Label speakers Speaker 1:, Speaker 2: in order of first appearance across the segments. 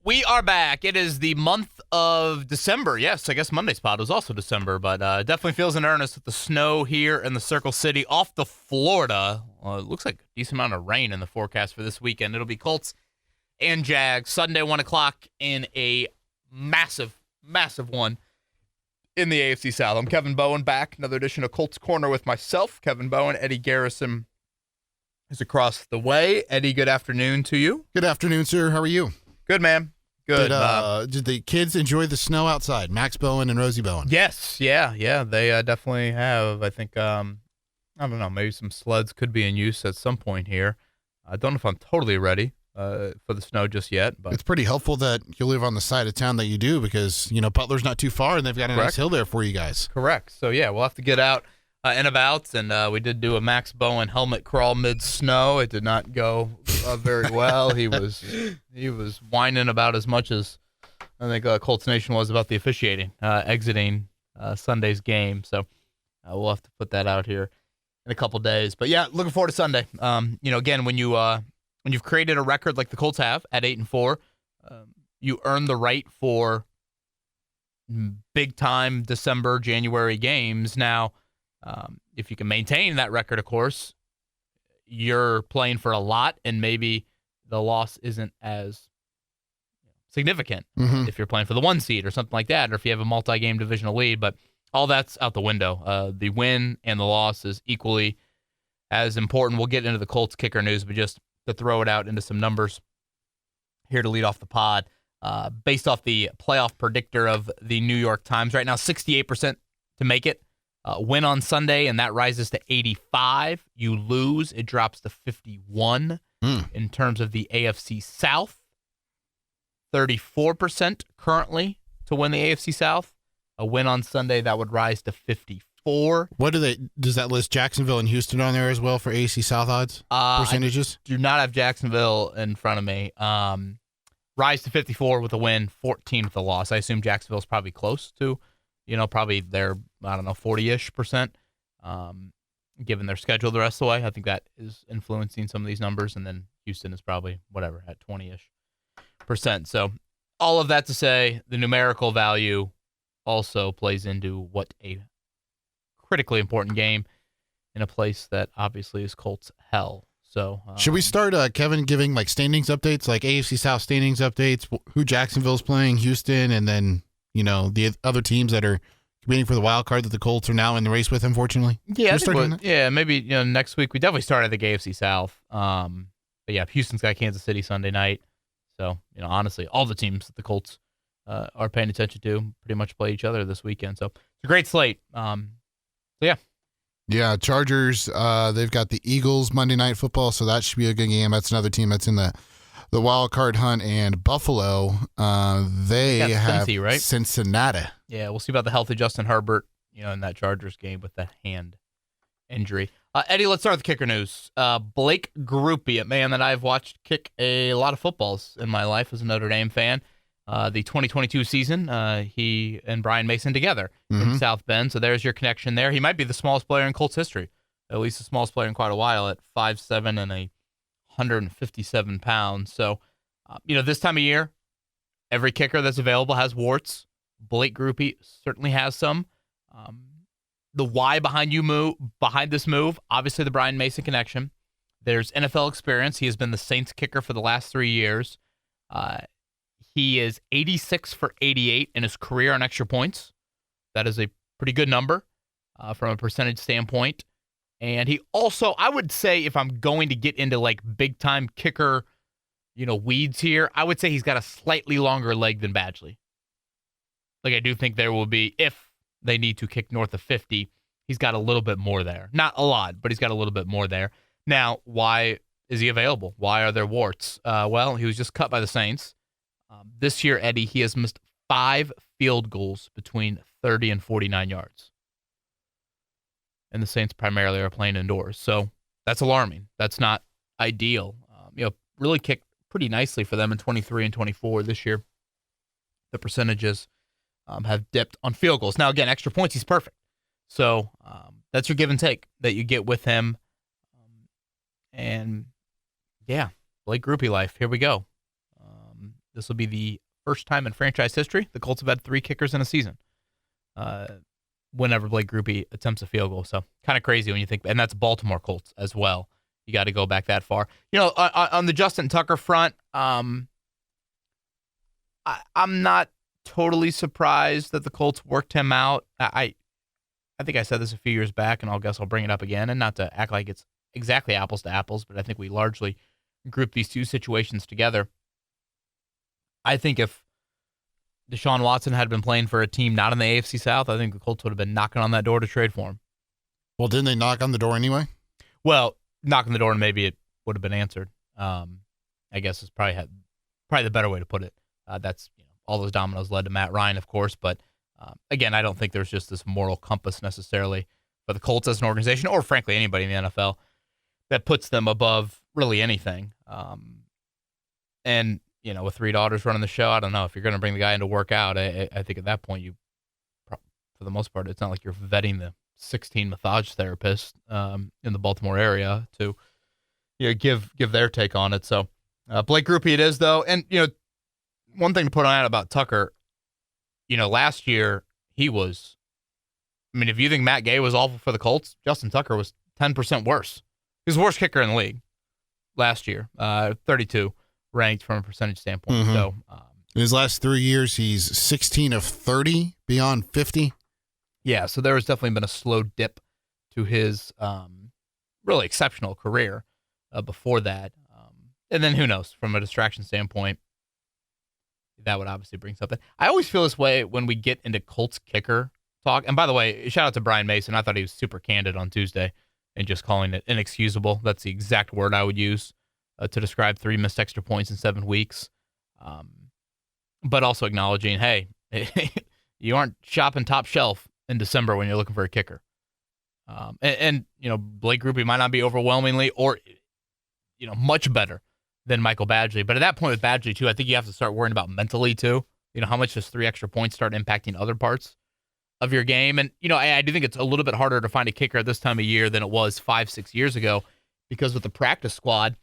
Speaker 1: We are back. It is the month of December. Yes, I guess Monday's pod was also December, but it definitely feels in earnest with the snow here in the Circle City off the Florida. It looks like a decent amount of rain in the forecast for this weekend. It'll be Colts and Jags Sunday, 1 o'clock in a massive, massive one in the AFC South. I'm Kevin Bowen back. Another edition of Colts Corner with myself, Kevin Bowen. Eddie Garrison is across the way. Eddie, good afternoon to you.
Speaker 2: Good afternoon, sir. How are you?
Speaker 1: Good, man. Good.
Speaker 2: Did the kids enjoy the snow outside? Max Bowen and Rosie Bowen.
Speaker 1: Yes. Yeah. They definitely have. I think, I don't know, maybe some sleds could be in use at some point here. I don't know if I'm totally ready for the snow just yet. But
Speaker 2: it's pretty helpful that you live on the side of town that you do because, Butler's not too far and they've got a nice hill there for you guys.
Speaker 1: Correct. So, yeah, we'll have to get out and about. And we did do a Max Bowen helmet crawl mid-snow. It did not go very well. He was whining about as much as I think Colts Nation was about the officiating exiting Sunday's game. So we'll have to put that out here in a couple days. But yeah, looking forward to Sunday. Again, when you've created a record like the Colts have at 8-4, you earn the right for big time December, January games. Now, if you can maintain that record, of course, you're playing for a lot, and maybe the loss isn't as significant if you're playing for the 1 seed or something like that, or if you have a multi-game divisional lead. But all that's out the window. The win and the loss is equally as important. We'll get into the Colts kicker news, but just to throw it out into some numbers here to lead off the pod. Based off the playoff predictor of the New York Times right now, 68% to make it. Win on Sunday, and that rises to 85. You lose, it drops to 51. In terms of the AFC South, 34% currently to win the AFC South. A win on Sunday, that would rise to 54.
Speaker 2: Does that list Jacksonville and Houston on there as well for AFC South odds percentages?
Speaker 1: I do not have Jacksonville in front of me. Rise to 54 with a win, 14 with a loss. I assume Jacksonville's probably close to, probably their, 40-ish%, given their schedule the rest of the way. I think that is influencing some of these numbers, and then Houston is probably, at 20-ish%. So all of that to say, the numerical value also plays into what a critically important game in a place that obviously is Colts hell. So
Speaker 2: should we start, Kevin, giving standings updates, like AFC South standings updates, who Jacksonville's playing, Houston, and then, the other teams that are competing for the wild card that the Colts are now in the race with, unfortunately?
Speaker 1: Yeah, maybe next week. We definitely start at the AFC South. But yeah, Houston's got Kansas City Sunday night. So, honestly, all the teams that the Colts are paying attention to pretty much play each other this weekend. So it's a great slate. Yeah.
Speaker 2: Yeah, Chargers, they've got the Eagles Monday Night Football, so that should be a good game. That's another team that's in the wild card hunt. And Buffalo, they have
Speaker 1: Cincy, right?
Speaker 2: Cincinnati.
Speaker 1: Yeah, we'll see about the healthy Justin Herbert, in that Chargers game with the hand injury. Eddie, let's start with the kicker news. Blake Grupe, a man that I've watched kick a lot of footballs in my life as a Notre Dame fan. The 2022 season, he and Brian Mason together in South Bend. So there's your connection there. He might be the smallest player in Colts history, at least the smallest player in quite a while at 5'7" and 157 pounds. So, this time of year, every kicker that's available has warts. Blake Grupe certainly has some. The why behind this move, obviously the Brian Mason connection. There's NFL experience. He has been the Saints kicker for the last 3 years. He is 86 for 88 in his career on extra points. That is a pretty good number from a percentage standpoint. And he also, I would say, if I'm going to get into big-time kicker, weeds here, I would say he's got a slightly longer leg than Badgley. I do think there will be, if they need to kick north of 50, he's got a little bit more there. Not a lot, but he's got a little bit more there. Now, why is he available? Why are there warts? Well, he was just cut by the Saints. This year, Eddie, he has missed 5 field goals between 30 and 49 yards. And the Saints primarily are playing indoors. So that's alarming. That's not ideal. Really kicked pretty nicely for them in 23 and 24 this year. The percentages have dipped on field goals. Now, again, extra points, he's perfect. So that's your give and take that you get with him. And, yeah, Blake Grupe life. Here we go. This will be the first time in franchise history the Colts have had 3 kickers in a season. Whenever Blake Grupe attempts a field goal. So kind of crazy when you think, and that's Baltimore Colts as well. You got to go back that far. On the Justin Tucker front, I'm not totally surprised that the Colts worked him out. I think I said this a few years back, and I'll bring it up again, and not to act like it's exactly apples to apples, but I think we largely group these two situations together. I think if Deshaun Watson had been playing for a team not in the AFC South, I think the Colts would have been knocking on that door to trade for him.
Speaker 2: Well, didn't they knock on the door anyway?
Speaker 1: Well, knocking the door and maybe it would have been answered. I guess is probably the better way to put it. That's all those dominoes led to Matt Ryan, of course. But again, I don't think there's just this moral compass necessarily for the Colts as an organization, or frankly anybody in the NFL, that puts them above really anything. And with 3 daughters running the show, I don't know if you're going to bring the guy in to work out. I think at that point, for the most part, it's not like you're vetting the 16 massage therapists in the Baltimore area to give their take on it. So Blake Grupe it is, though. And one thing to put on it about Tucker, last year he was, if you think Matt Gay was awful for the Colts, Justin Tucker was 10% worse. He was the worst kicker in the league last year, 32 ranked from a percentage standpoint.
Speaker 2: Mm-hmm.
Speaker 1: So
Speaker 2: in his last 3 years, he's 16 of 30 beyond 50.
Speaker 1: Yeah, so there has definitely been a slow dip to his really exceptional career before that. And then who knows, from a distraction standpoint, that would obviously bring something. I always feel this way when we get into Colts kicker talk. And by the way, shout out to Brian Mason. I thought he was super candid on Tuesday and just calling it inexcusable. That's the exact word I would use to describe 3 missed extra points in 7 weeks. But also acknowledging, hey, you aren't shopping top shelf in December when you're looking for a kicker. And Blake Grupe might not be overwhelmingly or, much better than Michael Badgley. But at that point with Badgley, too, I think you have to start worrying about mentally, too. How much does 3 extra points start impacting other parts of your game? And, I do think it's a little bit harder to find a kicker at this time of year than it was 5-6 years ago, because with the practice squad,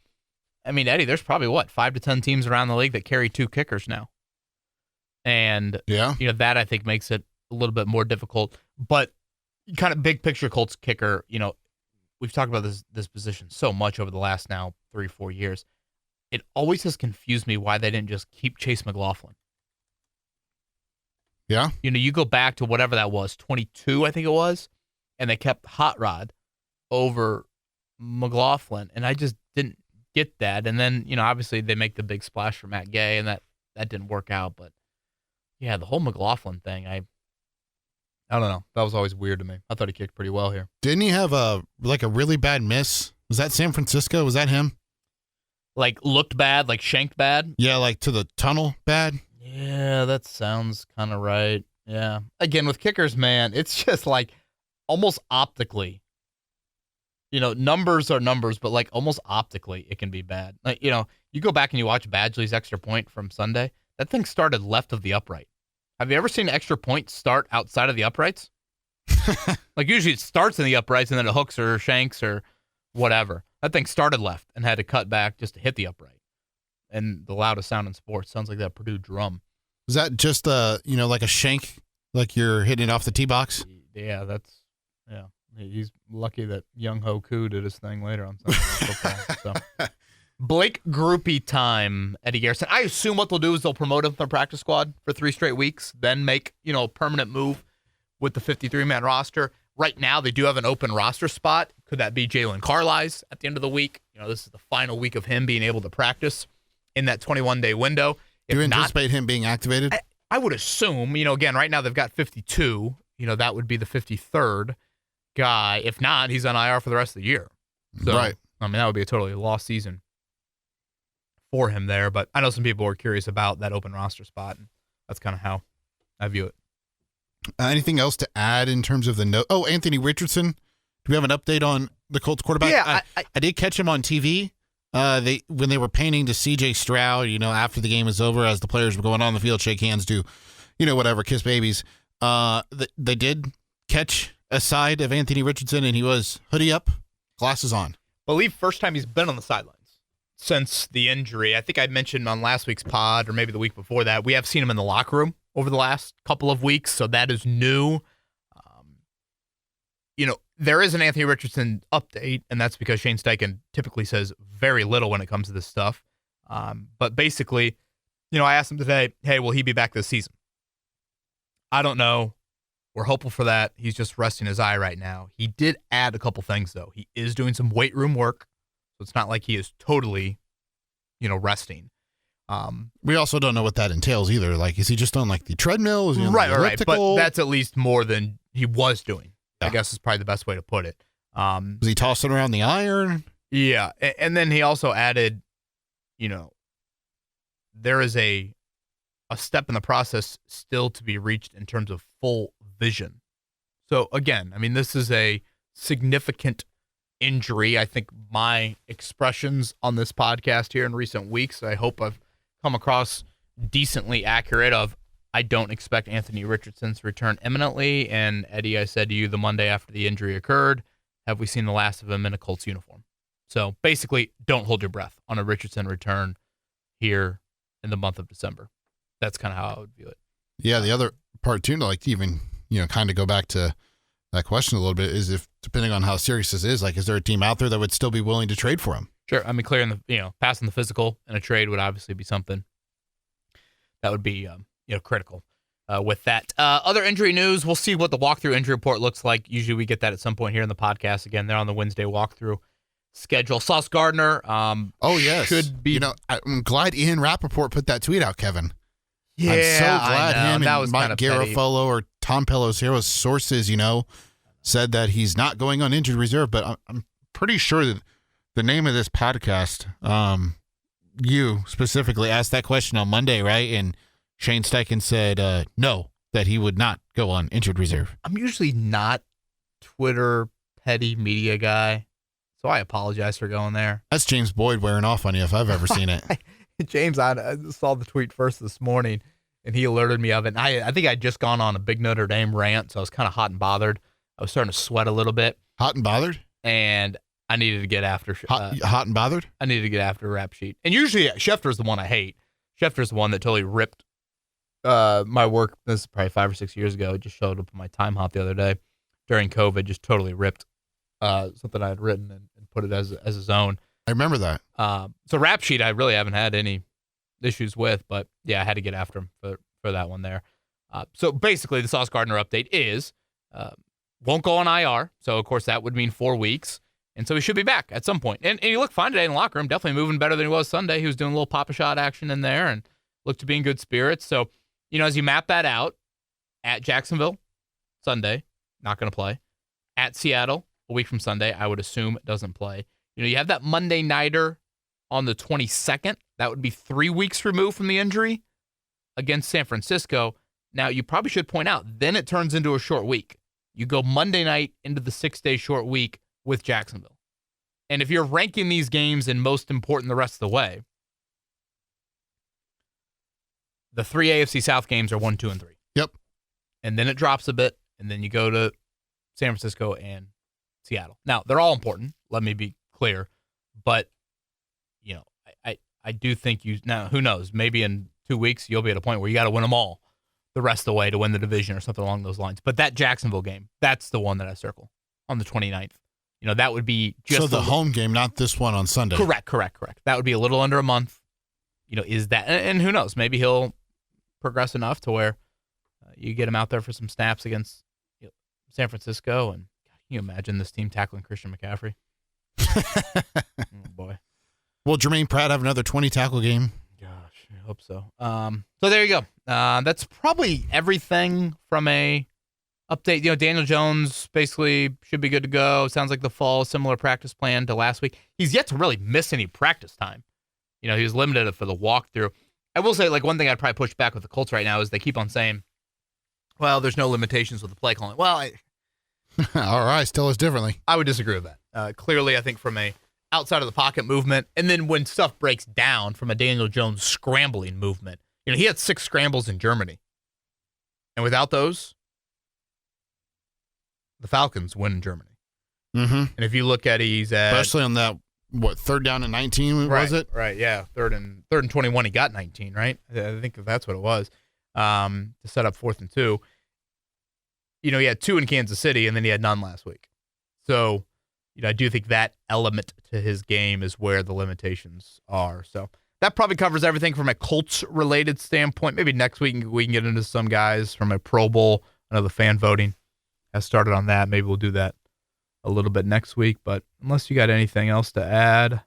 Speaker 1: Eddie, there's probably, 5 to 10 teams around the league that carry 2 kickers now. And, that I think makes it a little bit more difficult. But kind of big picture Colts kicker, we've talked about this position so much over the last now 3-4 years. It always has confused me why they didn't just keep Chase McLaughlin.
Speaker 2: Yeah.
Speaker 1: You go back to whatever that was, 22, I think it was, and they kept Hot Rod over McLaughlin, and I just didn't get that. And then, obviously they make the big splash for Matt Gay, and that didn't work out. But, yeah, the whole McLaughlin thing, I don't know. That was always weird to me. I thought he kicked pretty well here.
Speaker 2: Didn't he have a really bad miss? Was that San Francisco? Was that him?
Speaker 1: Like looked bad, like shanked bad?
Speaker 2: Yeah, like to the tunnel bad?
Speaker 1: Yeah, that sounds kind of right. Yeah. Again, with kickers, man, it's just like almost optically. Numbers are numbers, but like almost optically it can be bad. Like, you go back and you watch Badgley's extra point from Sunday. That thing started left of the upright. Have you ever seen an extra point start outside of the uprights? Like usually it starts in the uprights and then it hooks or shanks or whatever. That thing started left and had to cut back just to hit the upright. And the loudest sound in sports sounds like that Purdue drum.
Speaker 2: Was that just like a shank, like you're hitting it off the tee box?
Speaker 1: Yeah, he's lucky that Young Ho Koo did his thing later on Sunday Night Football. So. Blake Grupe time, Eddie Garrison. I assume what they'll do is they'll promote him from the practice squad for 3 straight weeks, then make, a permanent move with the 53-man roster. Right now, they do have an open roster spot. Could that be Jalen Carlisle's at the end of the week? This is the final week of him being able to practice in that 21-day window.
Speaker 2: Do you anticipate him being activated?
Speaker 1: I would assume, again, right now they've got 52. That would be the 53rd guy. If not, he's on IR for the rest of the year. So,
Speaker 2: right.
Speaker 1: That would be a totally lost season for him there. But I know some people were curious about that open roster spot, and that's kind of how I view it.
Speaker 2: Anything else to add in terms of the note? Oh, Anthony Richardson. Do we have an update on the Colts quarterback?
Speaker 1: Yeah,
Speaker 2: I did catch him on TV. When they were painting to C.J. Stroud, after the game was over, as the players were going on the field, shake hands, do, whatever, kiss babies. They did catch a side of Anthony Richardson, and he was hoodie up, glasses on.
Speaker 1: Believe first time he's been on the sidelines since the injury. I think I mentioned on last week's pod, or maybe the week before that, we have seen him in the locker room over the last couple of weeks, so that is new. There is an Anthony Richardson update, and that's because Shane Steichen typically says very little when it comes to this stuff. But basically, I asked him today, hey, will he be back this season? I don't know. We're hopeful for that. He's just resting his eye right now. He did add a couple things, though. He is doing some weight room work, so it's not like he is totally, resting.
Speaker 2: We also don't know what that entails either. Like, is he just on like the treadmill? Is he on the
Speaker 1: But
Speaker 2: elliptical?
Speaker 1: that's at least more than he was doing. Yeah. I guess is probably the best way to put it.
Speaker 2: Was he tossing around the iron?
Speaker 1: Yeah, and then he also added, there is a step in the process still to be reached in terms of full vision. So again, this is a significant injury. I think my expressions on this podcast here in recent weeks, I hope I've come across decently accurate of, I don't expect Anthony Richardson to return imminently. And Eddie, I said to you the Monday after the injury occurred, have we seen the last of him in a Colts uniform? So basically, don't hold your breath on a Richardson return here in the month of December. That's kind of how I would view it.
Speaker 2: Yeah, the other part too, like to even, kind of go back to that question a little bit, is if, depending on how serious this is, like, is there a team out there that would still be willing to trade for him?
Speaker 1: Sure. Clearing passing the physical in a trade would obviously be something that would be, critical with that. Other injury news, we'll see what the walkthrough injury report looks like. Usually we get that at some point here in the podcast. Again, they're on the Wednesday walkthrough schedule. Sauce Gardner.
Speaker 2: Yes.
Speaker 1: Should be.
Speaker 2: I'm glad Ian Rappaport put that tweet out, Kevin.
Speaker 1: Yeah,
Speaker 2: I'm so glad him
Speaker 1: that
Speaker 2: and
Speaker 1: was
Speaker 2: Mike Garofalo or Tom Pelosero's sources, said that he's not going on injured reserve. But I'm pretty sure that the name of this podcast, you specifically asked that question on Monday, right? And Shane Steichen said no, that he would not go on injured reserve.
Speaker 1: I'm usually not Twitter petty media guy, so I apologize for going there.
Speaker 2: That's James Boyd wearing off on you if I've ever seen it.
Speaker 1: James, I saw the tweet first this morning, and he alerted me of it. And I think I'd just gone on a big Notre Dame rant, so I was kind of hot and bothered. I was starting to sweat a little bit.
Speaker 2: Hot and bothered?
Speaker 1: And I needed to get after
Speaker 2: hot and bothered.
Speaker 1: I needed to get after Rap Sheet, and usually Schefter's the one I hate. Schefter's the one that totally ripped my work. This is probably 5 or 6 years ago. It just showed up on my time hop the other day during COVID. Just totally ripped something I had written and put it as his own.
Speaker 2: I remember that.
Speaker 1: So Rap Sheet, I really haven't had any issues with, but yeah, I had to get after him for that one there. So basically, the Sauce Gardner update is won't go on IR. So of course that would mean 4 weeks. And so he should be back at some point. And he looked fine today in the locker room, definitely moving better than he was Sunday. He was doing a little pop-a-shot action in there and looked to be in good spirits. So, as you map that out, at Jacksonville, Sunday, not going to play. At Seattle, a week from Sunday, I would assume doesn't play. You have that Monday nighter on the 22nd. That would be 3 weeks removed from the injury against San Francisco. Now, you probably should point out, then it turns into a short week. You go Monday night into the 6-day short week with Jacksonville. And if you're ranking these games in most important the rest of the way, the 3 AFC South games are 1, 2, and 3.
Speaker 2: Yep.
Speaker 1: And then it drops a bit, and then you go to San Francisco and Seattle. Now, they're all important, let me be clear. But, I do think now, who knows, maybe in 2 weeks you'll be at a point where you got to win them all the rest of the way to win the division or something along those lines. But that Jacksonville game, that's the one that I circle on the 29th. That would be just...
Speaker 2: So the home game, not this one on Sunday.
Speaker 1: Correct. That would be a little under a month. Is that... And who knows? Maybe he'll progress enough to where you get him out there for some snaps against San Francisco. And can you imagine this team tackling Christian McCaffrey? Oh, boy.
Speaker 2: Will Jermaine Pratt have another 20-tackle game?
Speaker 1: Gosh, I hope so. So there you go. That's probably everything from a update. Daniel Jones basically should be good to go. Sounds like the fall, similar practice plan to last week. He's yet to really miss any practice time. He was limited for the walkthrough. I will say, one thing I'd probably push back with the Colts right now is they keep on saying, well, there's no limitations with the play calling. Well,
Speaker 2: all right, still is differently.
Speaker 1: I would disagree with that. Clearly, I think from a outside of the pocket movement, and then when stuff breaks down from a Daniel Jones scrambling movement, he had 6 scrambles in Germany. And without those, the Falcons win in Germany.
Speaker 2: Mm-hmm.
Speaker 1: And if you look at he's at...
Speaker 2: Especially on that third down and 19 was it?
Speaker 1: Right, yeah. Third and 21, he got 19, right? I think that's what it was, to set up 4th and 2. He had 2 in Kansas City, and then he had none last week. So, I do think that element to his game is where the limitations are. So that probably covers everything from a Colts-related standpoint. Maybe next week we can get into some guys from a Pro Bowl. I know the fan voting has started on that. Maybe we'll do that a little bit next week. But unless you got anything else to add,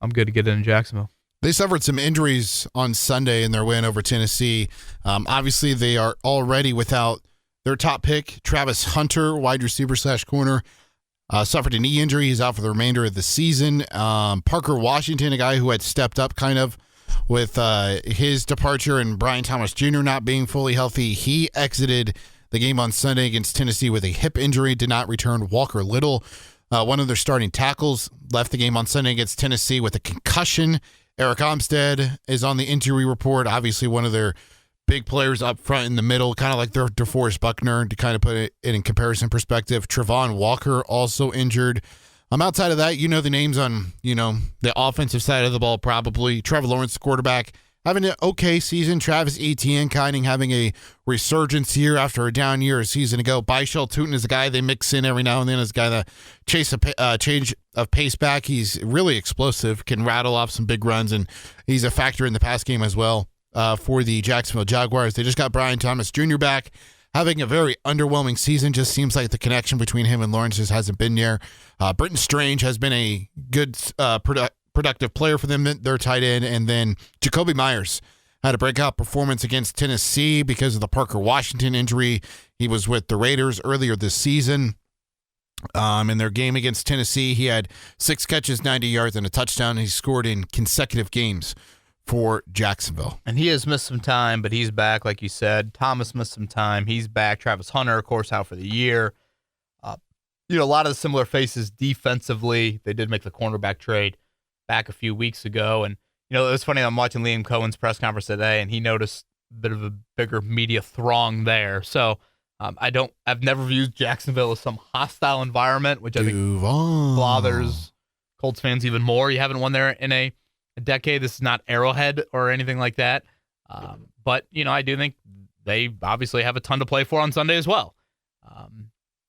Speaker 1: I'm good to get into Jacksonville.
Speaker 2: They suffered some injuries on Sunday in their win over Tennessee. Obviously, they are already without their top pick, Travis Hunter, wide receiver / corner. Suffered a knee injury. He's out for the remainder of the season. Parker Washington, a guy who had stepped up kind of with his departure and Brian Thomas Jr. not being fully healthy. He exited the game on Sunday against Tennessee with a hip injury, did not return. Walker Little, one of their starting tackles, left the game on Sunday against Tennessee with a concussion. Eric Armstead is on the injury report. Obviously one of their big players up front in the middle, kind of like their DeForest Buckner, to kind of put it in comparison perspective. Travon Walker also injured. Outside of that, the names on, the offensive side of the ball probably. Trevor Lawrence, quarterback, having an okay season. Travis Etienne kind of having a resurgence here after a down year a season ago. Byshell Tootin is a guy they mix in every now and then as a guy that change of pace back. He's really explosive, can rattle off some big runs, and he's a factor in the pass game as well. For the Jacksonville Jaguars. They just got Brian Thomas Jr. back, having a very underwhelming season. Just seems like the connection between him and Lawrence just hasn't been there. Britton Strange has been a good productive player for them, their tight end. And then Jacoby Myers had a breakout performance against Tennessee because of the Parker Washington injury. He was with the Raiders earlier this season. In their game against Tennessee, he had 6 catches, 90 yards, and a touchdown. He scored in consecutive games for Jacksonville.
Speaker 1: And he has missed some time, but he's back, like you said. Thomas missed some time. He's back. Travis Hunter, of course, out for the year. A lot of similar faces defensively. They did make the cornerback trade back a few weeks ago. And, it was funny. I'm watching Liam Cohen's press conference today, and he noticed a bit of a bigger media throng there. So I've never viewed Jacksonville as some hostile environment, which I think bothers Colts fans even more. You haven't won there in a decade. This is not Arrowhead or anything like that. But, I do think they obviously have a ton to play for on Sunday as well.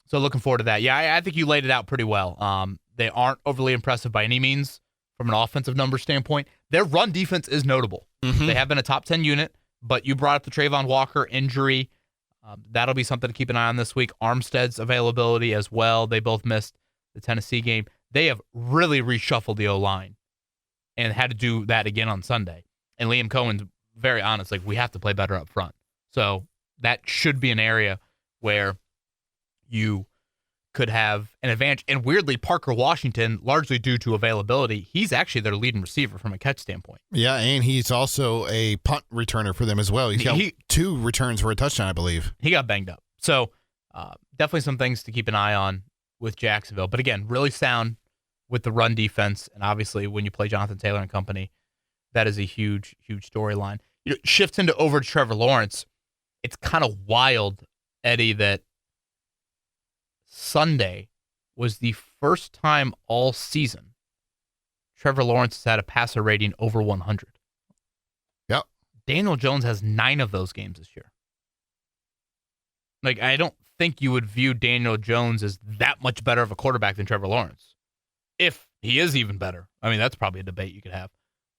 Speaker 1: So looking forward to that. Yeah, I think you laid it out pretty well. They aren't overly impressive by any means from an offensive number standpoint. Their run defense is notable. Mm-hmm. They have been a top 10 unit, but you brought up the Travon Walker injury. That'll be something to keep an eye on this week. Armstead's availability as well. They both missed the Tennessee game. They have really reshuffled the O-line and had to do that again on Sunday. And Liam Cohen's very honest, we have to play better up front. So that should be an area where you could have an advantage. And weirdly, Parker Washington, largely due to availability, he's actually their leading receiver from a catch standpoint.
Speaker 2: Yeah, and he's also a punt returner for them as well. He's got 2 returns for a touchdown, I believe.
Speaker 1: He got banged up. So definitely some things to keep an eye on with Jacksonville. But again, really sound with the run defense, and obviously when you play Jonathan Taylor and company, that is a huge, huge storyline. Shifts into over to Trevor Lawrence. It's kind of wild, Eddie, that Sunday was the first time all season Trevor Lawrence has had a passer rating over 100.
Speaker 2: Yep.
Speaker 1: Daniel Jones has 9 of those games this year. I don't think you would view Daniel Jones as that much better of a quarterback than Trevor Lawrence. If he is even better. That's probably a debate you could have.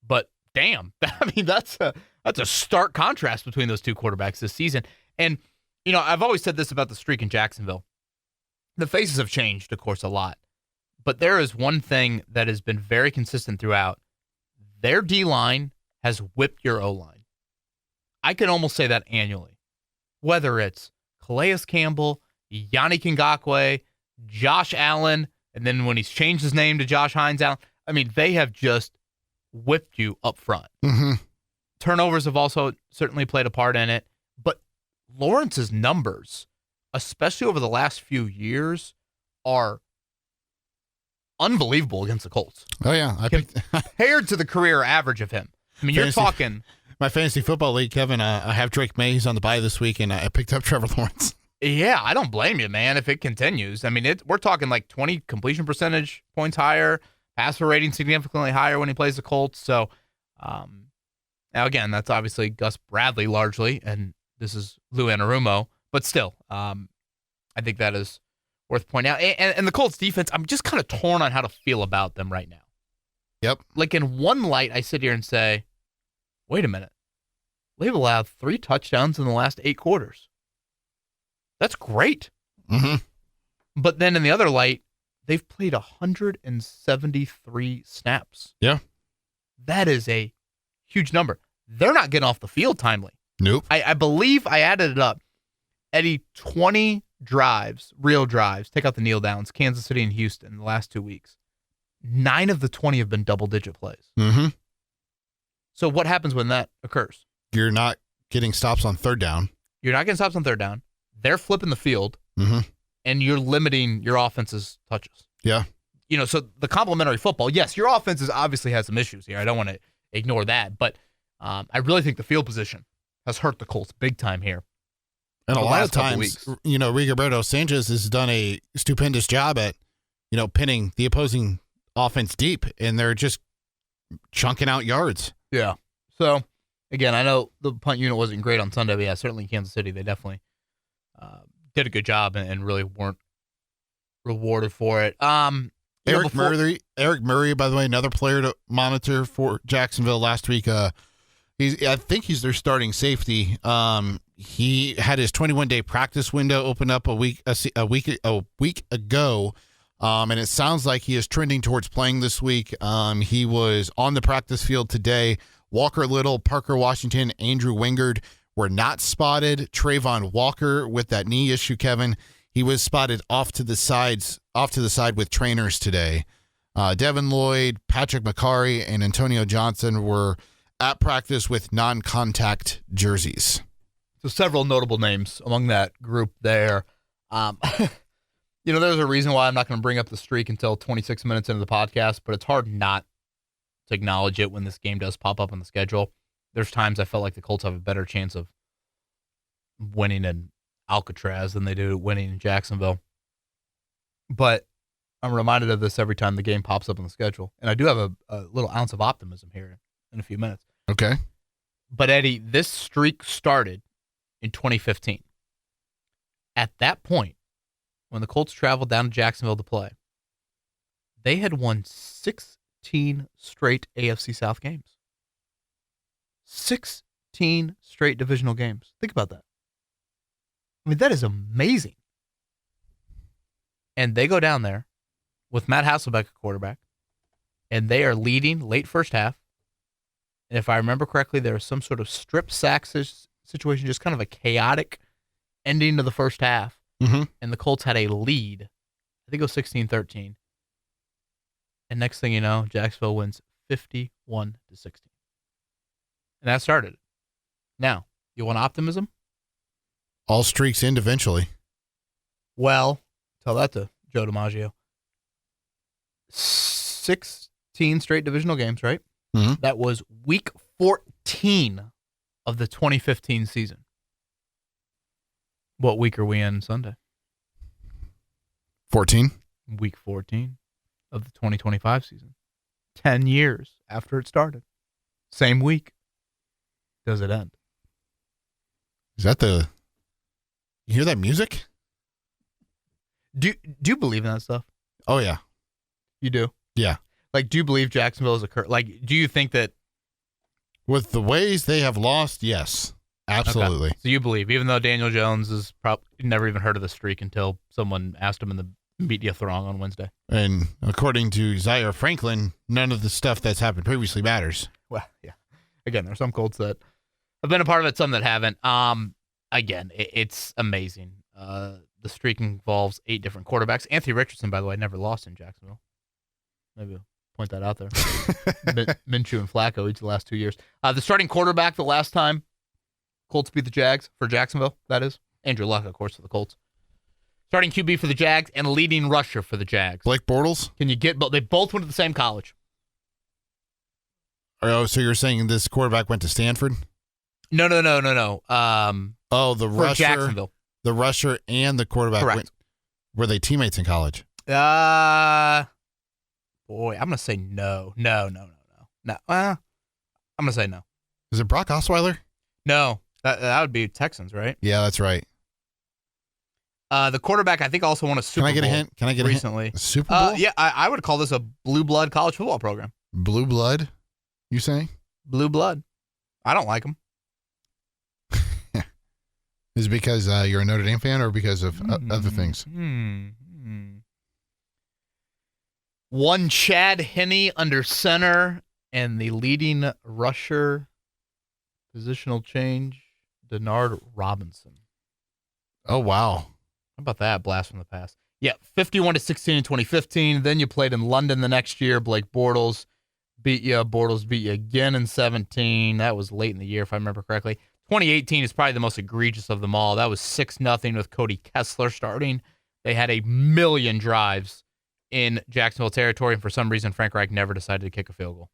Speaker 1: But damn, that's a stark contrast between those two quarterbacks this season. And, I've always said this about the streak in Jacksonville. The faces have changed, of course, a lot. But there is one thing that has been very consistent throughout. Their D-line has whipped your O-line. I can almost say that annually. Whether it's Calais Campbell, Yannick Ngakoue, Josh Allen, and then when he's changed his name to Josh Hines Allen, they have just whipped you up front.
Speaker 2: Mm-hmm.
Speaker 1: Turnovers have also certainly played a part in it. But Lawrence's numbers, especially over the last few years, are unbelievable against the Colts.
Speaker 2: Oh, yeah.
Speaker 1: Compared to the career average of him. You're talking...
Speaker 2: My fantasy football league, Kevin, I have Drake May. He's on the bye this week, and I picked up Trevor Lawrence.
Speaker 1: Yeah, I don't blame you, man, if it continues. We're talking 20 completion percentage points higher, passer rating significantly higher when he plays the Colts. So, now again, that's obviously Gus Bradley largely, and this is Lou Anarumo, but still, I think that is worth pointing out. And the Colts defense, I'm just kind of torn on how to feel about them right now.
Speaker 2: Yep.
Speaker 1: Like in one light, I sit here and say, wait a minute. They've allowed 3 touchdowns in the last 8 quarters. That's great.
Speaker 2: Mm-hmm.
Speaker 1: But then in the other light, they've played 173 snaps.
Speaker 2: Yeah.
Speaker 1: That is a huge number. They're not getting off the field timely.
Speaker 2: Nope.
Speaker 1: I believe I added it up. Eddie, 20 drives, real drives, take out the kneel downs, Kansas City and Houston in the last 2 weeks. 9 of the 20 have been double-digit plays.
Speaker 2: Mm-hmm.
Speaker 1: So what happens when that occurs?
Speaker 2: You're not getting stops on third down.
Speaker 1: You're not getting stops on third down. They're flipping the field, and you're limiting your offense's touches.
Speaker 2: Yeah.
Speaker 1: So the complementary football, yes, your offense obviously has some issues here. I don't want to ignore that, but I really think the field position has hurt the Colts big time here.
Speaker 2: And a lot of times, Rigoberto Sanchez has done a stupendous job at, pinning the opposing offense deep, and they're just chunking out yards.
Speaker 1: Yeah. So, again, I know the punt unit wasn't great on Sunday, but yeah, certainly Kansas City, they definitely did a good job and really weren't rewarded for it.
Speaker 2: Eric Murray, by the way, another player to monitor for Jacksonville last week. I think he's their starting safety. He had his 21-day practice window open up a week ago, and it sounds like he is trending towards playing this week. He was on the practice field today. Walker Little, Parker Washington, Andrew Wingard were not spotted. Trayvon Walker with that knee issue, Kevin, he was spotted off to the side with trainers today. Devin Lloyd, Patrick McCarry, and Antonio Johnson were at practice with non-contact jerseys.
Speaker 1: So several notable names among that group there. There's a reason why I'm not going to bring up the streak until 26 minutes into the podcast, but it's hard not to acknowledge it when this game does pop up on the schedule. There's times I felt like the Colts have a better chance of winning in Alcatraz than they do winning in Jacksonville. But I'm reminded of this every time the game pops up on the schedule. And I do have a little ounce of optimism here in a few minutes.
Speaker 2: Okay.
Speaker 1: But, Eddie, this streak started in 2015. At that point, when the Colts traveled down to Jacksonville to play, they had won 16 straight AFC South games. 16 straight divisional games. Think about that. I mean, that is amazing. And they go down there with Matt Hasselbeck at quarterback, and they are leading late first half. And if I remember correctly, there was some sort of strip sack situation, just kind of a chaotic ending to the first half.
Speaker 2: Mm-hmm.
Speaker 1: And the Colts had a lead. I think it was 16-13. And next thing you know, Jacksonville wins 51-16. And that started it. Now, you want optimism?
Speaker 2: All streaks end eventually.
Speaker 1: Well, tell that to Joe DiMaggio. 16 straight divisional games, right?
Speaker 2: Mm-hmm.
Speaker 1: That was week 14 of the 2015 season. What week are we in Sunday?
Speaker 2: 14.
Speaker 1: Week 14 of the 2025 season. 10 years after it started. Same week. Does it end?
Speaker 2: Is that you hear that music?
Speaker 1: Do you believe in that stuff?
Speaker 2: Oh, yeah.
Speaker 1: You do?
Speaker 2: Yeah.
Speaker 1: Like, do you believe Jacksonville is a curse? Like, do you think that...
Speaker 2: With the ways they have lost, yes. Absolutely.
Speaker 1: Okay. So you believe, even though Daniel Jones has probably never even heard of the streak until someone asked him in the media throng on Wednesday.
Speaker 2: And according to Zaire Franklin, none of the stuff that's happened previously matters.
Speaker 1: Well, yeah. Again, there's some Colts that have been a part of it, some that haven't. Again, it's amazing. The streak involves 8 different quarterbacks. Anthony Richardson, by the way, never lost in Jacksonville. Maybe I'll point that out there. Minshew and Flacco each of the last 2 years. The starting quarterback the last time Colts beat the Jags for Jacksonville, that is. Andrew Luck, of course, for the Colts. Starting QB for the Jags and leading rusher for the Jags.
Speaker 2: Blake Bortles?
Speaker 1: Can you get both? They both went to the same college.
Speaker 2: Oh, so you're saying this quarterback went to Stanford?
Speaker 1: No.
Speaker 2: The
Speaker 1: for
Speaker 2: rusher.
Speaker 1: Jacksonville.
Speaker 2: The rusher and the quarterback
Speaker 1: Correct.
Speaker 2: were they teammates in college?
Speaker 1: Boy, Boy, I'm going to say no. No. I'm going to say no.
Speaker 2: Is it Brock Osweiler?
Speaker 1: No. That would be Texans, right?
Speaker 2: Yeah, that's right.
Speaker 1: The quarterback, I think, also won a Super Bowl.
Speaker 2: Can I get a hint? Can I get
Speaker 1: recently.
Speaker 2: a hint? Super Bowl?
Speaker 1: Yeah, I would call this a blue blood college football program.
Speaker 2: Blue blood, you say?
Speaker 1: Blue blood. I don't like them.
Speaker 2: Is it because you're a Notre Dame fan or because of other things?
Speaker 1: One Chad Henne under center and the leading rusher, positional change, Denard Robinson.
Speaker 2: Oh, wow.
Speaker 1: How about that? Blast from the past. Yeah, 51-16 in 2015. Then you played in London the next year. Blake Bortles beat you. Bortles beat you again in 17. That was late in the year, if I remember correctly. 2018 is probably the most egregious of them all. That was 6-0 with Cody Kessler starting. They had a million drives in Jacksonville territory, and for some reason, Frank Reich never decided to kick a field goal.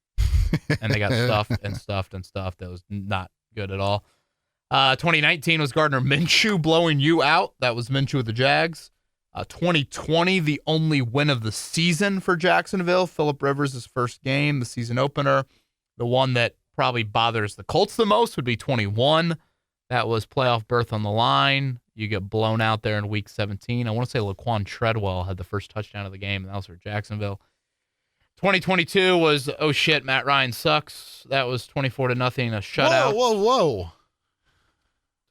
Speaker 1: And they got stuffed. That was not good at all. 2019 was Gardner Minshew blowing you out. That was Minshew with the Jags. 2020, the only win of the season for Jacksonville. Phillip Rivers' first game, the season opener. The one that probably bothers the Colts the most would be 21. That was playoff berth on the line. You get blown out there in week 17. I want to say Laquan Treadwell had the first touchdown of the game, and that was for Jacksonville. 2022 was, oh shit, Matt Ryan sucks. That was 24-0, a shutout.
Speaker 2: Whoa.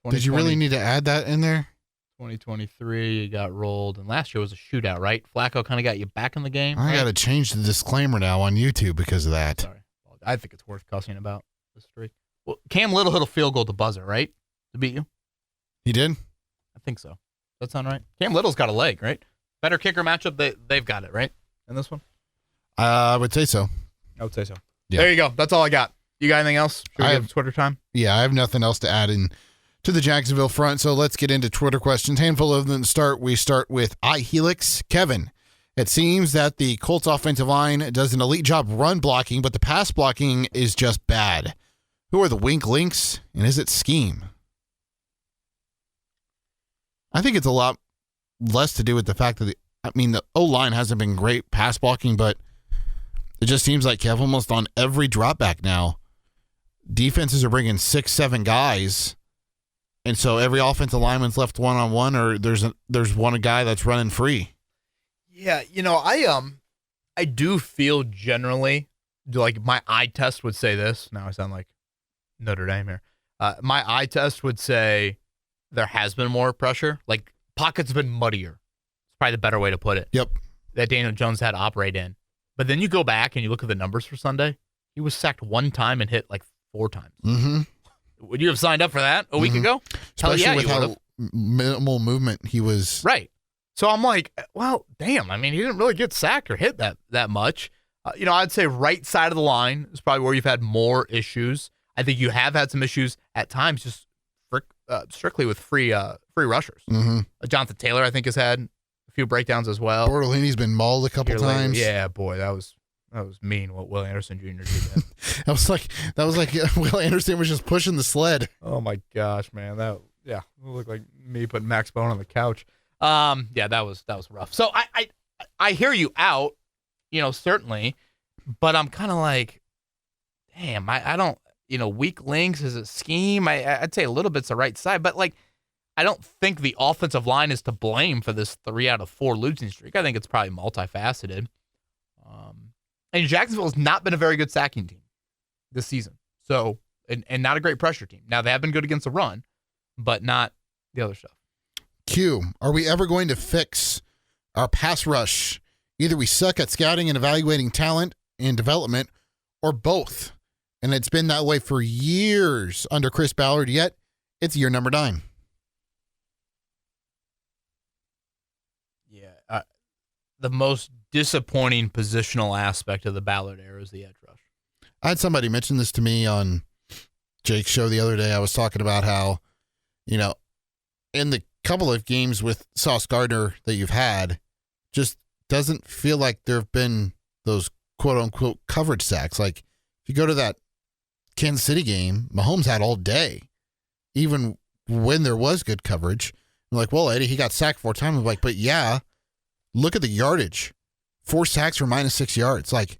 Speaker 2: Did you really need to add that in there?
Speaker 1: 2023, you got rolled, and last year was a shootout, right? Flacco kind of got you back in the game.
Speaker 2: I got to change the disclaimer now on YouTube because of that.
Speaker 1: Sorry. I think it's worth cussing about this streak. Well, Cam Little hit a field goal at the buzzer, right? To beat you?
Speaker 2: He did?
Speaker 1: I think so. Does that sound right? Cam Little's got a leg, right? Better kicker matchup, they've got it, right? In this one?
Speaker 2: I would say so.
Speaker 1: I would say so.
Speaker 2: Yeah.
Speaker 1: There you go. That's all I got. You got anything else? Should we have Twitter time?
Speaker 2: Yeah, I have nothing else to add in to the Jacksonville front, so let's get into Twitter questions. Handful of them to start. We start with iHelix. Kevin, it seems that the Colts offensive line does an elite job run blocking, but the pass blocking is just bad. Who are the wink links, and is it scheme? I think it's a lot less to do with the fact that the O-line hasn't been great pass blocking, but it just seems like Kev, almost on every drop back now, defenses are bringing 6-7 guys, and so every offensive lineman's left one-on-one, or there's one guy that's running free.
Speaker 1: Yeah, I do feel generally like my eye test would say this. Now I sound like Notre Dame here. My eye test would say there has been more pressure. Like, pockets have been muddier. It's probably the better way to put it.
Speaker 2: Yep.
Speaker 1: That Daniel Jones had to operate in. But then you go back and you look at the numbers for Sunday. He was sacked one time and hit like 4 times.
Speaker 2: Mm-hmm.
Speaker 1: Would you have signed up for that a week ago?
Speaker 2: Especially
Speaker 1: Hell yeah,
Speaker 2: with
Speaker 1: you
Speaker 2: how
Speaker 1: would've.
Speaker 2: minimal movement he was.
Speaker 1: Right. So I'm like, well, damn. I mean, he didn't really get sacked or hit that much. I'd say right side of the line is probably where you've had more issues. I think you have had some issues at times just strictly with free rushers.
Speaker 2: Mm-hmm.
Speaker 1: Jonathan Taylor, I think, has had a few breakdowns as well.
Speaker 2: Bortolini's been mauled a couple times.
Speaker 1: Yeah, boy, that was mean what Will Anderson Jr. did.
Speaker 2: That was like Will Anderson was just pushing the sled.
Speaker 1: Oh my gosh, man, it looked like me putting Max Bone on the couch. Yeah, that was rough. So I hear you out, certainly, but I'm kind of like, damn, I don't, weak links, is it scheme? I'd say a little bit's the right side, but like, I don't think the offensive line is to blame for this 3 out of 4 losing streak. I think it's probably multifaceted. And Jacksonville has not been a very good sacking team this season. So, and not a great pressure team. Now, they have been good against the run, but not the other stuff.
Speaker 2: Q, are we ever going to fix our pass rush? Either we suck at scouting and evaluating talent and development, or both. And it's been that way for years under Chris Ballard, yet it's year number 9.
Speaker 1: Yeah. The most disappointing positional aspect of the Ballard era is the edge rush.
Speaker 2: I had somebody mention this to me on Jake's show the other day. I was talking about how, in the couple of games with Sauce Gardner that you've had, just doesn't feel like there have been those quote unquote coverage sacks. Like, if you go to that Kansas City game, Mahomes had all day, even when there was good coverage. I'm like, well, Eddie, he got sacked 4 times. I'm like, but yeah, look at the yardage. 4 sacks for -6 yards. Like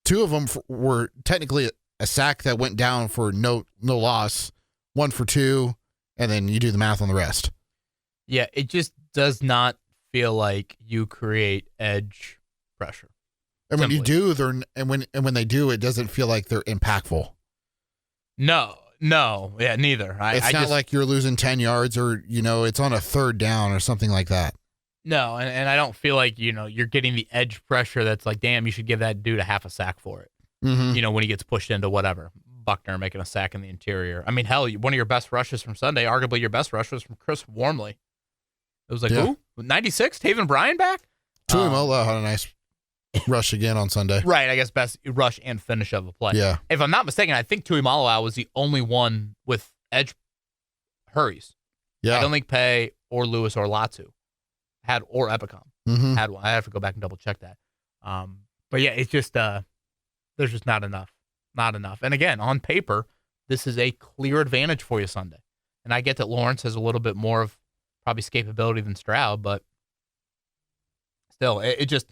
Speaker 2: 2 of them were technically a sack that went down for no loss, 1 for 2, and then you do the math on the rest.
Speaker 1: Yeah, it just does not feel like you create edge pressure.
Speaker 2: And when you do, when they do, it doesn't feel like they're impactful.
Speaker 1: No, yeah, neither.
Speaker 2: It's not like you're losing 10 yards or, it's on a 3rd down or something like that.
Speaker 1: No, and I don't feel like, you're getting the edge pressure that's like, damn, you should give that dude a half a sack for it.
Speaker 2: Mm-hmm.
Speaker 1: When he gets pushed into whatever. Buckner making a sack in the interior. I mean, hell, one of your best rushes from Sunday, arguably your best rush was from Chris Wormley. It was like, who? 96? Taven Bryan back?
Speaker 2: Tuimoloau had a nice rush again on Sunday.
Speaker 1: Right, I guess best rush and finish of a play.
Speaker 2: Yeah.
Speaker 1: If I'm not mistaken, I think Tuimoloau was the only one with edge hurries.
Speaker 2: Yeah.
Speaker 1: I don't think Pay or Lewis or Latu had, or Epicom had one. I have to go back and double check that. But yeah, it's just there's just not enough. Not enough. And again, on paper, this is a clear advantage for you Sunday. And I get that Lawrence has a little bit more of probably escapability than Stroud, but still, it just,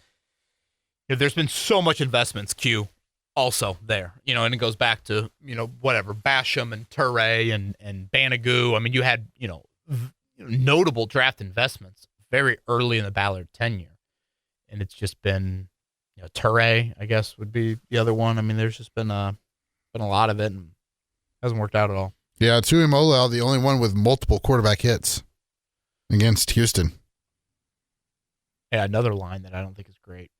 Speaker 1: there's been so much investments, Q, also there. And it goes back to, whatever, Basham and Turay and Banagoo. I mean, you had, notable draft investments very early in the Ballard tenure. And it's just been, Turay, I guess, would be the other one. I mean, there's just been a lot of it, and hasn't worked out at all.
Speaker 2: Yeah, Tuimoloau, the only one with multiple quarterback hits against Houston.
Speaker 1: Yeah, another line that I don't think is great.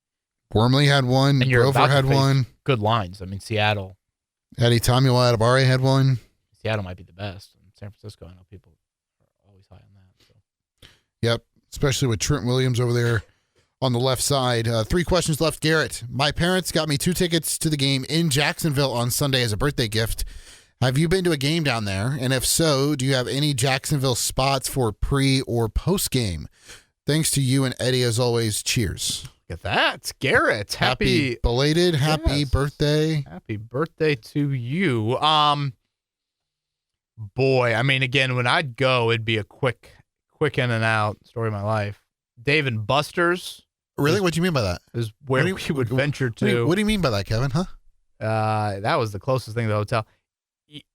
Speaker 2: Wormley had one. Grover had one.
Speaker 1: Good lines. I mean, Seattle.
Speaker 2: Eddie Tamuel Adibare had one.
Speaker 1: Seattle might be the best. In San Francisco, I know people are always high on that. So.
Speaker 2: Yep, especially with Trent Williams over there on the left side. 3 questions left, Garrett. My parents got me 2 tickets to the game in Jacksonville on Sunday as a birthday gift. Have you been to a game down there? And if so, do you have any Jacksonville spots for pre or post game? Thanks to you and Eddie as always. Cheers.
Speaker 1: Look at that, Garrett.
Speaker 2: Happy belated, happy birthday.
Speaker 1: Happy birthday to you. Boy, I mean, again, when I'd go, it'd be a quick in and out story of my life. Dave and Buster's.
Speaker 2: Really? What do you mean by that?
Speaker 1: Is where we would venture to.
Speaker 2: What do you mean by that, Kevin? Huh?
Speaker 1: That was the closest thing to the hotel.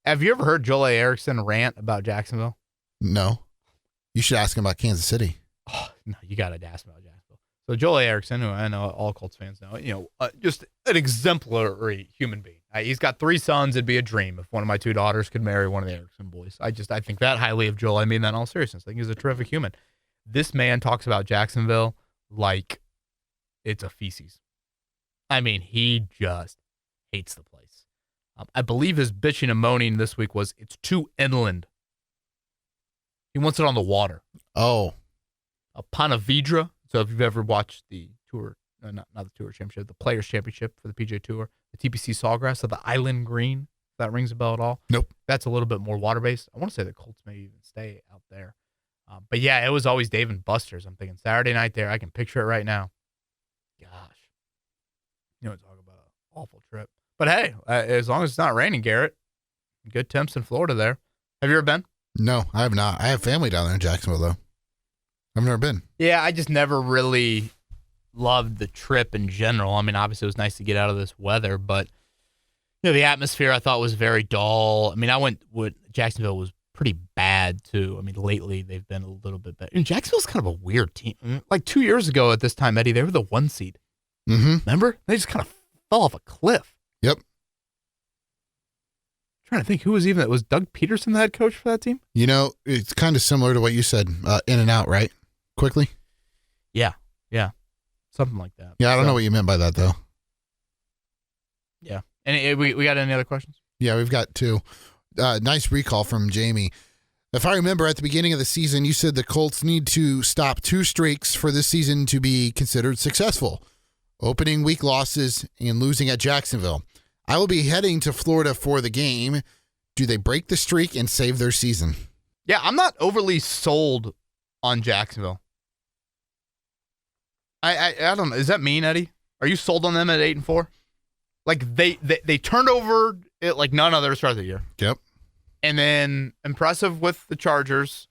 Speaker 1: Have you ever heard Joel A. Erickson rant about Jacksonville?
Speaker 2: No. You should ask him about Kansas City.
Speaker 1: Oh, no, you got to ask about Jacksonville. So Joel A. Erickson, who I know all Colts fans know, just an exemplary human being. He's got 3 sons. It'd be a dream if one of my 2 daughters could marry one of the Erickson boys. I think that highly of Joel. I mean that in all seriousness. I think he's a terrific human. This man talks about Jacksonville like it's a feces. I mean, he just hates the place. I believe his bitching and moaning this week was it's too inland. He wants it on the water.
Speaker 2: Oh.
Speaker 1: A Panavidra. So if you've ever watched the tour, not the tour championship, the Players Championship for the PGA Tour, the TPC Sawgrass, so the Island Green, if that rings a bell at all.
Speaker 2: Nope.
Speaker 1: That's a little bit more water-based. I want to say the Colts may even stay out there. But yeah, it was always Dave and Buster's. I'm thinking Saturday night there. I can picture it right now. Gosh. Talk about an awful trip. But hey, as long as it's not raining, Garrett, good temps in Florida there. Have you ever been?
Speaker 2: No, I have not. I have family down there in Jacksonville, though. I've never been.
Speaker 1: Yeah, I just never really loved the trip in general. I mean, obviously it was nice to get out of this weather, but the atmosphere I thought was very dull. I mean, Jacksonville was pretty bad too. I mean, lately they've been a little bit better. And Jacksonville's kind of a weird team. Like 2 years ago at this time, Eddie, they were the 1 seed.
Speaker 2: Mm-hmm.
Speaker 1: Remember? They just kind of fell off a cliff.
Speaker 2: Yep.
Speaker 1: Trying to think who was was Doug Peterson the head coach for that team?
Speaker 2: It's kind of similar to what you said, in and out, right? Quickly?
Speaker 1: Yeah. Something like that.
Speaker 2: Yeah, I don't know what you meant by that, though.
Speaker 1: Yeah. And we got any other questions?
Speaker 2: Yeah, we've got 2. Nice recall from Jamie. If I remember, at the beginning of the season, you said the Colts need to stop 2 streaks for this season to be considered successful. Opening week losses and losing at Jacksonville. I will be heading to Florida for the game. Do they break the streak and save their season?
Speaker 1: Yeah, I'm not overly sold on Jacksonville. I don't know. Does that mean, Eddie? Are you sold on them at 8-4? Like they turned over it like none other to start the year.
Speaker 2: Yep.
Speaker 1: And then impressive with the Chargers,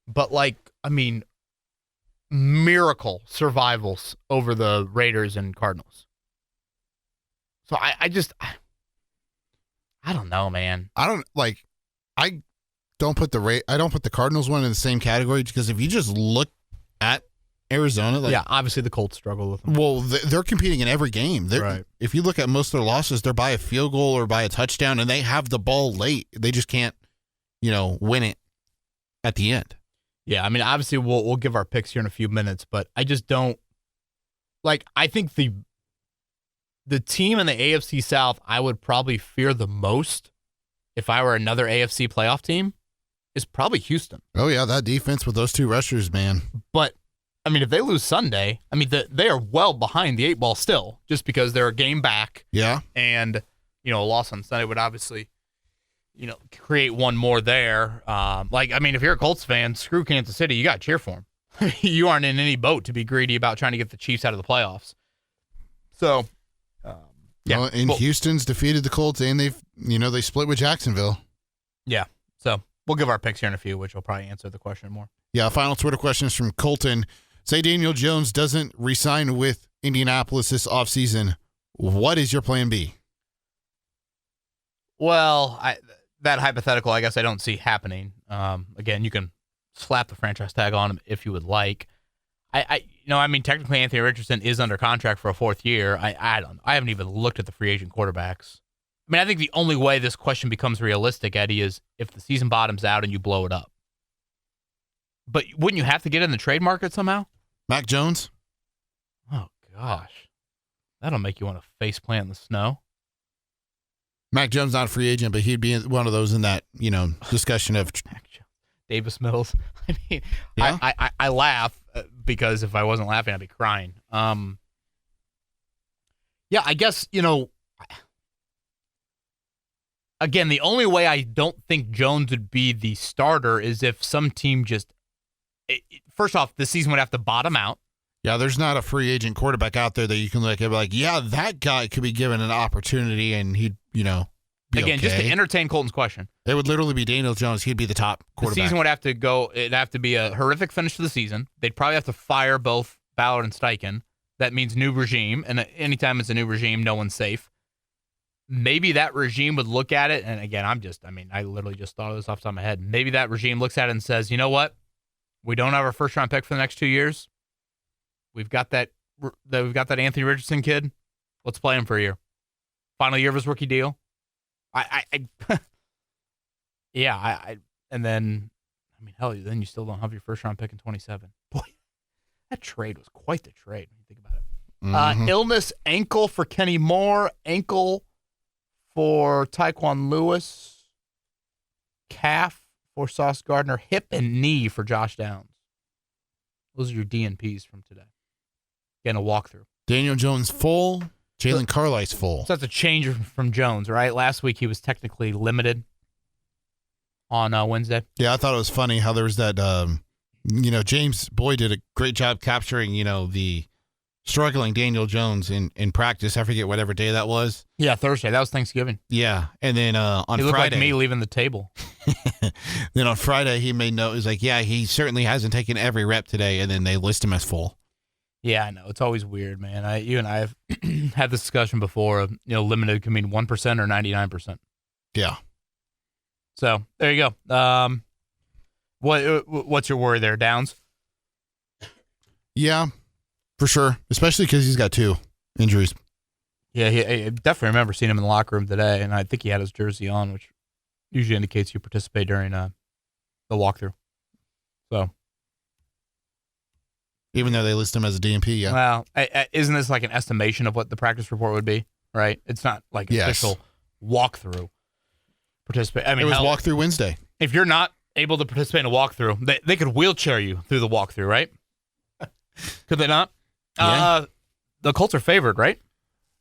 Speaker 1: but I mean, miracle survivals over the Raiders and Cardinals. So I don't know, man.
Speaker 2: I don't put the Cardinals one in the same category because if you just look at Arizona,
Speaker 1: Yeah, obviously the Colts struggle with them.
Speaker 2: well, they're competing in every game.
Speaker 1: Right.
Speaker 2: If you look at most of their losses, they're by a field goal or by a touchdown, and they have the ball late. They just can't, win it at the end.
Speaker 1: Yeah, I mean, obviously we'll give our picks here in a few minutes, but I just don't I think the team in the AFC South I would probably fear the most if I were another AFC playoff team is probably Houston.
Speaker 2: Oh yeah, that defense with those two rushers, man.
Speaker 1: But I mean, if they lose Sunday, I mean, they are well behind the 8 ball still, just because they're a game back.
Speaker 2: Yeah.
Speaker 1: And, a loss on Sunday would obviously, create one more there. I mean, if you're a Colts fan, screw Kansas City. You got to cheer for them. You aren't in any boat to be greedy about trying to get the Chiefs out of the playoffs. So, yeah.
Speaker 2: Well, Houston's defeated the Colts, and they split with Jacksonville.
Speaker 1: Yeah. So we'll give our picks here in a few, which will probably answer the question more.
Speaker 2: Yeah, final Twitter question is from Colton. Say Daniel Jones doesn't re-sign with Indianapolis this offseason. What is your plan B?
Speaker 1: Well, that hypothetical, I guess I don't see happening. Again, you can slap the franchise tag on him if you would like. I mean, technically Anthony Richardson is under contract for a 4th year. I don't know. I haven't even looked at the free agent quarterbacks. I mean, I think the only way this question becomes realistic, Eddie, is if the season bottoms out and you blow it up. But wouldn't you have to get in the trade market somehow?
Speaker 2: Mac Jones?
Speaker 1: Oh, gosh. That'll make you want to face plant in the snow.
Speaker 2: Mac Jones not a free agent, but he'd be one of those in that, discussion of
Speaker 1: Davis Mills. I mean,
Speaker 2: yeah.
Speaker 1: I laugh because if I wasn't laughing, I'd be crying. Yeah, I guess, again, the only way I don't think Jones would be the starter is if some team first off, the season would have to bottom out.
Speaker 2: Yeah, there's not a free agent quarterback out there that you can look at like, yeah, that guy could be given an opportunity and he'd, be
Speaker 1: again,
Speaker 2: okay.
Speaker 1: Just to entertain Colton's question.
Speaker 2: It would literally be Daniel Jones. He'd be the top quarterback.
Speaker 1: The season would have to go, it'd have to be a horrific finish to the season. They'd probably have to fire both Ballard and Steichen. That means new regime. And anytime it's a new regime, no one's safe. Maybe that regime would look at it. And again, I literally just thought of this off the top of my head. Maybe that regime looks at it and says, you know what? We don't have our 1st round pick for the next 2 years. We've got that Anthony Richardson kid. Let's play him for a year. Final year of his rookie deal. And then, hell, then you still don't have your 1st round pick in 27. Boy, that trade was quite the trade when you think about it.
Speaker 2: Mm-hmm.
Speaker 1: Illness, ankle for Kenny Moore, ankle for Tyquan Lewis, calf for Sauce Gardner, hip and knee for Josh Downs. Those are your DNPs from today. Getting a walkthrough.
Speaker 2: Daniel Jones full, Jalen Carlice full.
Speaker 1: So that's a change from Jones, right? Last week he was technically limited on Wednesday.
Speaker 2: Yeah, I thought it was funny how there was that, James Boyd did a great job capturing, the struggling Daniel Jones in practice. I forget whatever day that was.
Speaker 1: Yeah, Thursday. That was Thanksgiving.
Speaker 2: Yeah, and then on
Speaker 1: he looked
Speaker 2: Friday.
Speaker 1: like me leaving the table.
Speaker 2: Then on Friday he made note. It was like, yeah, he certainly hasn't taken every rep today, and then they list him as full.
Speaker 1: Yeah, I know. It's always weird, man. You and I have had this discussion before of, limited can mean 1% or 99%.
Speaker 2: Yeah.
Speaker 1: So there you go. What's your worry there, Downs?
Speaker 2: Yeah, for sure. Especially because he's got 2 injuries.
Speaker 1: Yeah, I definitely remember seeing him in the locker room today, and I think he had his jersey on, which usually indicates you participate during the walkthrough. So,
Speaker 2: even though they list him as a DNP, yeah.
Speaker 1: Well, isn't this like an estimation of what the practice report would be? Right? It's not like official walkthrough. Participate. I mean,
Speaker 2: it was walkthrough Wednesday.
Speaker 1: If you're not able to participate in a walkthrough, they could wheelchair you through the walkthrough, right? Could they not?
Speaker 2: Yeah.
Speaker 1: The Colts are favored, right?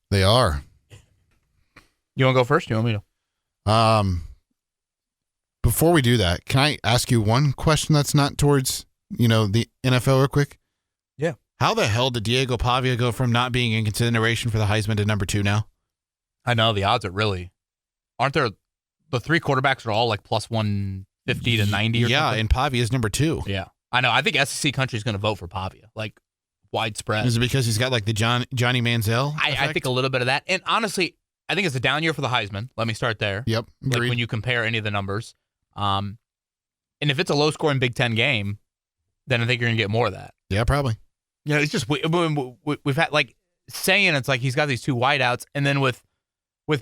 Speaker 2: They are.
Speaker 1: You want to go first? You want me to?
Speaker 2: Before we do that, can I ask you one question that's not towards, the NFL real quick?
Speaker 1: Yeah.
Speaker 2: How the hell did Diego Pavia go from not being in consideration for the Heisman to number 2 now?
Speaker 1: I know the odds are really, aren't there? The 3 quarterbacks are all like plus 150 to 90 or something.
Speaker 2: Yeah, and Pavia's number 2.
Speaker 1: Yeah. I know. I think SEC country is going to vote for Pavia, like widespread.
Speaker 2: Is it because he's got like the Johnny Manziel?
Speaker 1: I think a little bit of that. And honestly, I think it's a down year for the Heisman. Let me start there.
Speaker 2: Yep.
Speaker 1: Like
Speaker 2: Agreed.
Speaker 1: when you compare any of the numbers. And if it's a low-scoring Big Ten game, then I think you're going to get more of that.
Speaker 2: Yeah, probably.
Speaker 1: It's just we've had like saying it's like he's got these two wideouts, and then with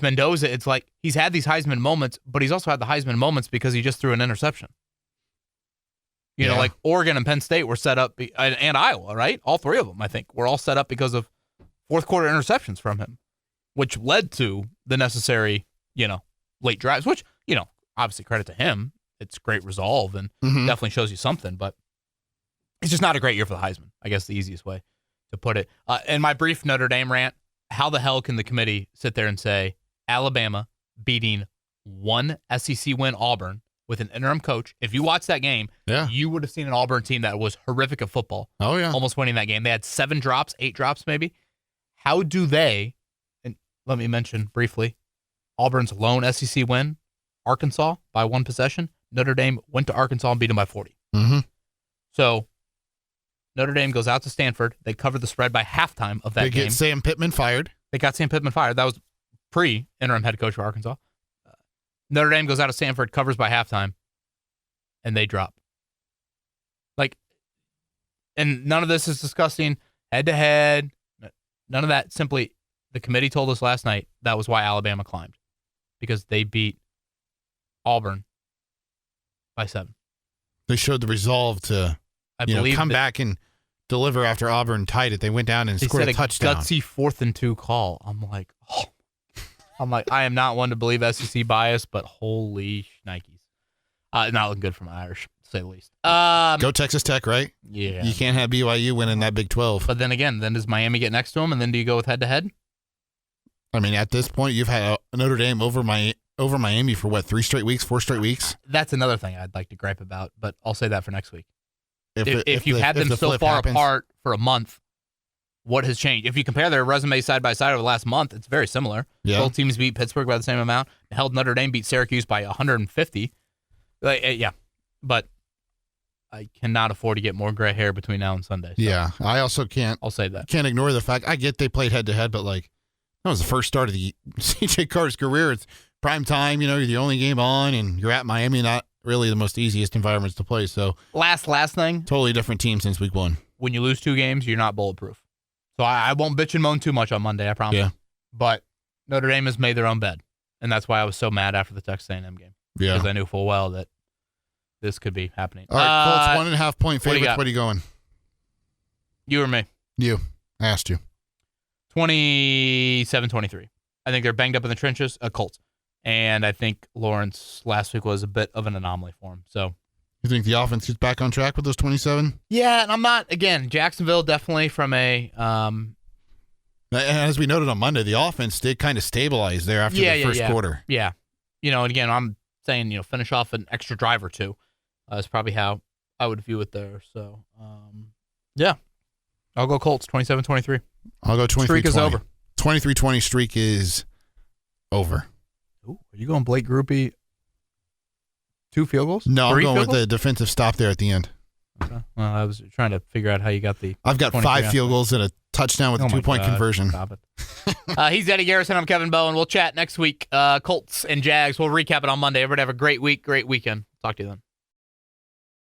Speaker 1: Mendoza, it's like he's had these Heisman moments, but he's also had the Heisman moments because he just threw an interception. You know, like Oregon and Penn State were set up, and Iowa, right? All three of them, I think, were all set up because of fourth quarter interceptions from him, which led to the necessary, late drives, which, obviously credit to him. It's great resolve and definitely shows you something, but it's just not a great year for the Heisman, I guess the easiest way to put it. In my brief Notre Dame rant, how the hell can the committee sit there and say Alabama beating one SEC win Auburn with an interim coach? If you watch that game, you would have seen an Auburn team that was horrific at football.
Speaker 2: Oh, yeah.
Speaker 1: Almost winning that game. They had 8 drops maybe. How do they, and let me mention briefly, Auburn's lone SEC win, Arkansas, by 1 possession. Notre Dame went to Arkansas and beat them by 40.
Speaker 2: Mm-hmm.
Speaker 1: So Notre Dame goes out to Stanford. They cover the spread by halftime of that game.
Speaker 2: They get Sam Pittman fired.
Speaker 1: They got Sam Pittman fired. That was pre-interim head coach for Arkansas. Notre Dame goes out of Stanford, covers by halftime, and they drop. And none of this is discussing head-to-head. None of that. Simply, the committee told us last night that was why Alabama climbed, because they beat Auburn by 7.
Speaker 2: They showed the resolve to come back and deliver after Auburn tied it. They went down and scored a touchdown.
Speaker 1: Gutsy 4th and 2 call. I'm like, I am not one to believe SEC bias, but holy shnikes. Not looking good for my Irish, to say the least.
Speaker 2: Go Texas Tech, right?
Speaker 1: Yeah.
Speaker 2: You can't have BYU winning that Big 12.
Speaker 1: But then again, does Miami get next to them, and then do you go with head-to-head?
Speaker 2: I mean, at this point, you've had Notre Dame over Miami for what, 4 straight weeks?
Speaker 1: That's another thing I'd like to gripe about, but I'll say that for next week. If you've had
Speaker 2: the
Speaker 1: them so far
Speaker 2: happens.
Speaker 1: apart for a month, what has changed? If you compare their resumes side by side over the last month, it's very similar.
Speaker 2: Yeah.
Speaker 1: Both teams beat Pittsburgh by the same amount. Held Notre Dame beat Syracuse by 150. But I cannot afford to get more gray hair between now and Sunday. So
Speaker 2: yeah, I also can't.
Speaker 1: I'll say that.
Speaker 2: Can't ignore the fact. I get they played head to head, but that was the first start of the CJ Carter's career. It's prime time. You're the only game on, and you're at Miami. Not really the most easiest environments to play. So
Speaker 1: last thing.
Speaker 2: Totally different team since week 1.
Speaker 1: When you lose 2 games, you're not bulletproof. So I won't bitch and moan too much on Monday, I promise.
Speaker 2: Yeah.
Speaker 1: But Notre Dame has made their own bed, and that's why I was so mad after the Texas A&M game.
Speaker 2: Yeah.
Speaker 1: Because I knew full well that this could be happening.
Speaker 2: All right, Colts 1.5 point favorites. What are you going?
Speaker 1: You or me?
Speaker 2: You. I asked you.
Speaker 1: 27-23. I think they're banged up in the trenches. Colts. And I think Lawrence last week was a bit of an anomaly for him. So
Speaker 2: you think the offense gets back on track with those 27?
Speaker 1: Yeah, and I'm not, again, Jacksonville definitely from a
Speaker 2: as we noted on Monday, the offense did kind of stabilize there after the first quarter.
Speaker 1: Yeah. And again, I'm saying, finish off an extra drive or two. Is probably how I would view it there. So, yeah. I'll go Colts, 27-23.
Speaker 2: I'll go 23-20.
Speaker 1: Streak is over.
Speaker 2: 23-20 streak is over.
Speaker 1: Ooh, are you going Blake Grupe 2 field goals?
Speaker 2: No, I'm
Speaker 1: 3
Speaker 2: going
Speaker 1: field
Speaker 2: with the defensive stop there at the end.
Speaker 1: Okay. Well, I was trying to figure out how you got the.
Speaker 2: I've got 5 field goals and a touchdown with a 2-point conversion.
Speaker 1: Stop it. He's Eddie Garrison. I'm Kevin Bowen. We'll chat next week. Colts and Jags. We'll recap it on Monday. Everybody have a great week, great weekend. Talk to you then.